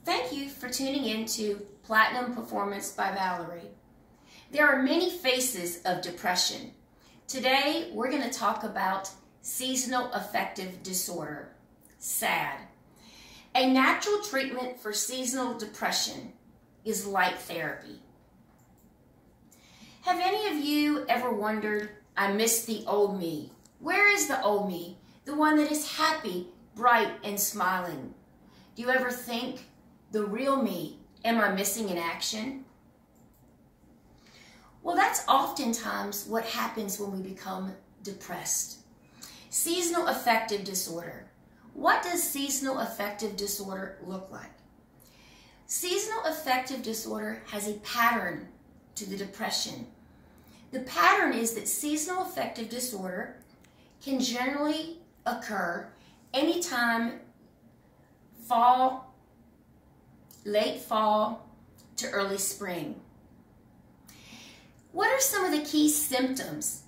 Thank you for tuning in to Platinum Performance by Valerie. There are many faces of depression. Today, we're going to talk about seasonal affective disorder, SAD. A natural treatment for seasonal depression is light therapy. Have any of you ever wondered, I miss the old me? Where is the old me? The one that is happy, bright, and smiling. Do you ever think, the real me, am I missing in action? Well, that's oftentimes what happens when we become depressed. Seasonal affective disorder. What does seasonal affective disorder look like? Seasonal affective disorder has a pattern to the depression. The pattern is that seasonal affective disorder can generally occur anytime late fall to early spring. What are some of the key symptoms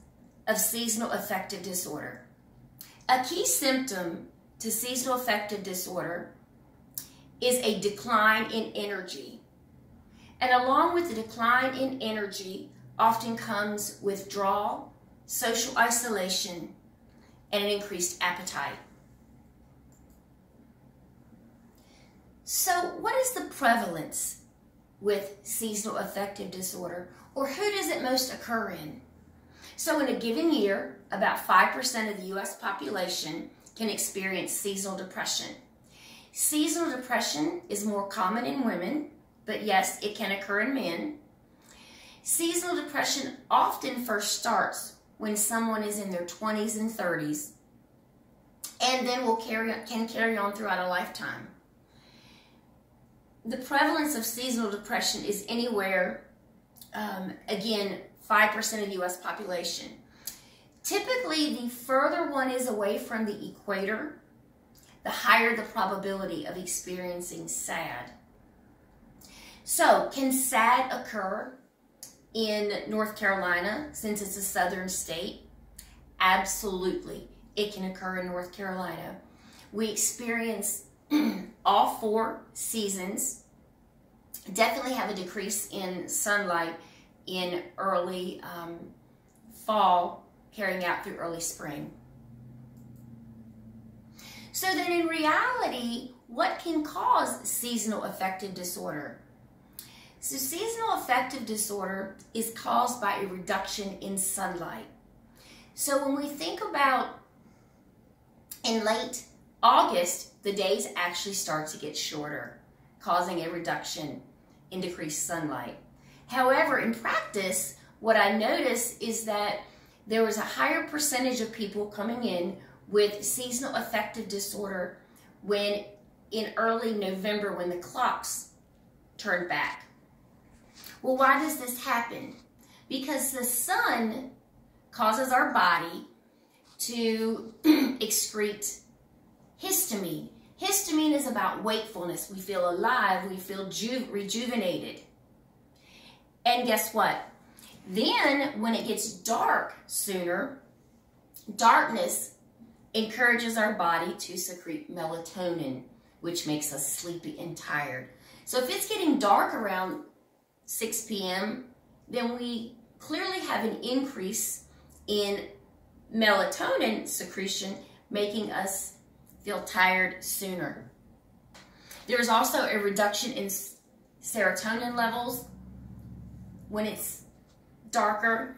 of seasonal affective disorder? A key symptom to seasonal affective disorder is a decline in energy. And along with the decline in energy often comes withdrawal, social isolation, and an increased appetite. So what is the prevalence with seasonal affective disorder, or who does it most occur in? So in a given year, about 5% of the U.S. population can experience seasonal depression. Seasonal depression is more common in women, but yes, it can occur in men. Seasonal depression often first starts when someone is in their 20s and 30s, and then can carry on throughout a lifetime. The prevalence of seasonal depression is anywhere, again, 5% of the U.S. population. Typically, the further one is away from the equator, the higher the probability of experiencing SAD. So, can SAD occur in North Carolina, since it's a southern state? Absolutely. It can occur in North Carolina. We experience all 4 seasons. Definitely have a decrease in sunlight in early fall, carrying out through early spring. So then in reality, what can cause seasonal affective disorder? So seasonal affective disorder is caused by a reduction in sunlight. So when we think about in late August, the days actually start to get shorter, causing a reduction in decreased sunlight. However, in practice, what I noticed is that there was a higher percentage of people coming in with seasonal affective disorder in early November when the clocks turned back. Well, why does this happen? Because the sun causes our body to excrete histamine. Histamine is about wakefulness. We feel alive. We feel rejuvenated. And guess what? Then, when it gets dark sooner, darkness encourages our body to secrete melatonin, which makes us sleepy and tired. So if it's getting dark around 6 p.m., then we clearly have an increase in melatonin secretion, making us feel tired sooner. There's also a reduction in serotonin levels when it's darker.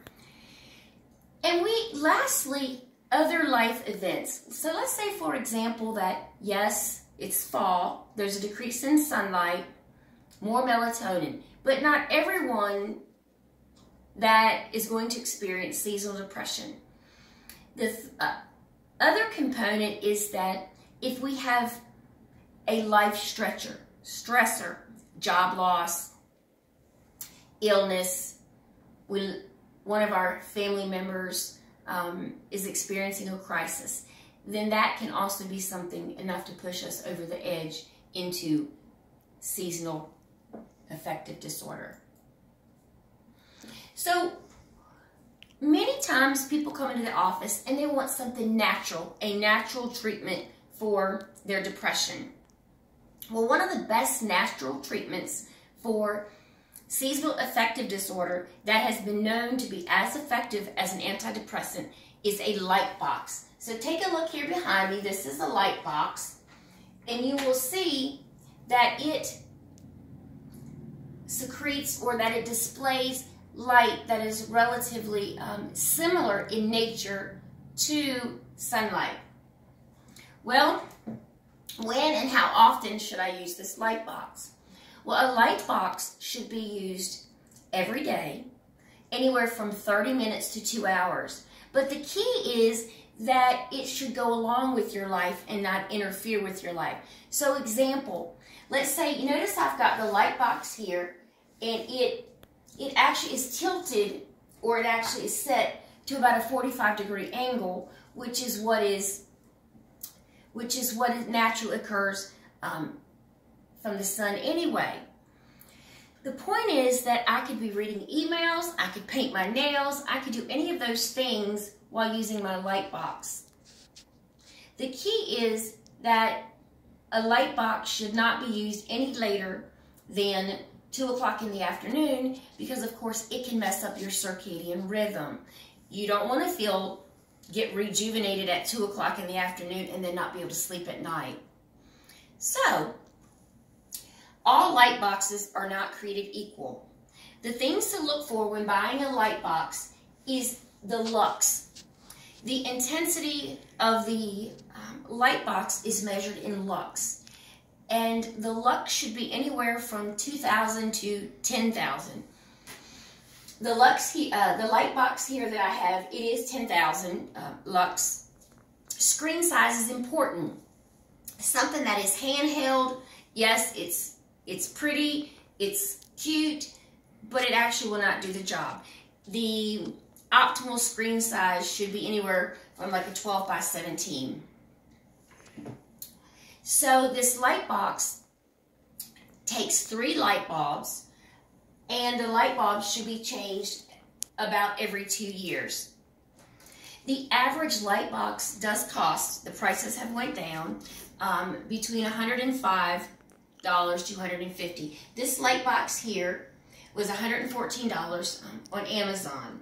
And lastly, other life events. So let's say, for example, that yes, it's fall, there's a decrease in sunlight, more melatonin, but not everyone that is going to experience seasonal depression. The other component is that if we have a life stressor, job loss, illness, one of our family members is experiencing a crisis, then that can also be something enough to push us over the edge into seasonal affective disorder. So many times people come into the office and they want something natural, a natural treatment for their depression. Well, one of the best natural treatments for seasonal affective disorder that has been known to be as effective as an antidepressant is a light box. So take a look here behind me. This is a light box, and you will see that it secretes, or that it displays, light that is relatively similar in nature to sunlight. Well, when and how often should I use this light box? Well, a light box should be used every day, anywhere from 30 minutes to 2 hours. But the key is that it should go along with your life and not interfere with your life. So example, let's say, you notice I've got the light box here, and it actually is tilted, or it actually is set to about a 45-degree angle, which is what naturally occurs from the sun anyway. The point is that I could be reading emails, I could paint my nails, I could do any of those things while using my light box. The key is that a light box should not be used any later than 2 o'clock in the afternoon, because of course it can mess up your circadian rhythm. You don't want to get rejuvenated at 2 o'clock in the afternoon and then not be able to sleep at night. So, all light boxes are not created equal. The things to look for when buying a light box is the lux. The intensity of the light box is measured in lux, and the lux should be anywhere from 2,000 to 10,000. The light box here that I have, it is 10,000 lux. Screen size is important. Something that is handheld, yes, it's pretty, it's cute, but it actually will not do the job. The optimal screen size should be anywhere from like a 12 by 17. So this light box takes 3 light bulbs, and the light bulbs should be changed about every 2 years. The average light box does cost, the prices have went down, between $105 to $150. This light box here was $114 on Amazon.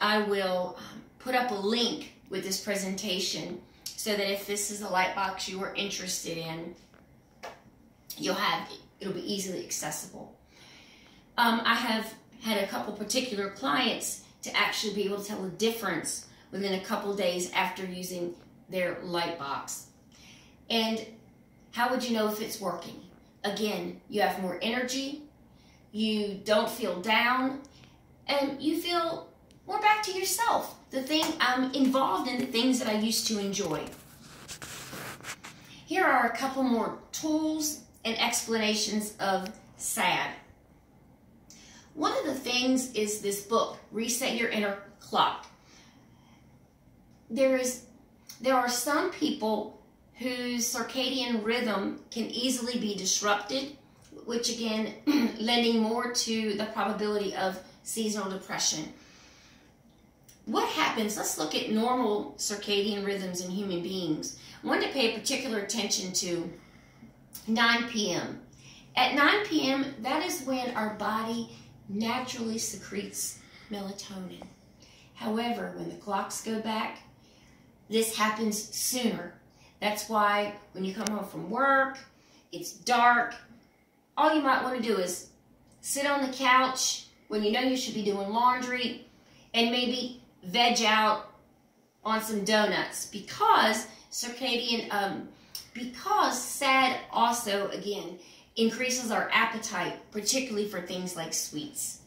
I will put up a link with this presentation so that if this is a light box you are interested in, it'll be easily accessible. I have had a couple particular clients to actually be able to tell the difference within a couple days after using their light box. And how would you know if it's working? Again, you have more energy, you don't feel down, and you feel more back to yourself. I'm involved in the things that I used to enjoy. Here are a couple more tools and explanations of SAD. One of the things is this book, Reset Your Inner Clock. There are some people whose circadian rhythm can easily be disrupted, which again, lending more to the probability of seasonal depression. What happens? Let's look at normal circadian rhythms in human beings. I want to pay particular attention to 9 p.m. At 9 p.m., that is when our body naturally secretes melatonin. However, when the clocks go back, this happens sooner. That's why when you come home from work, it's dark, all you might want to do is sit on the couch when you know you should be doing laundry and maybe veg out on some donuts, because because SAD also, again, increases our appetite, particularly for things like sweets.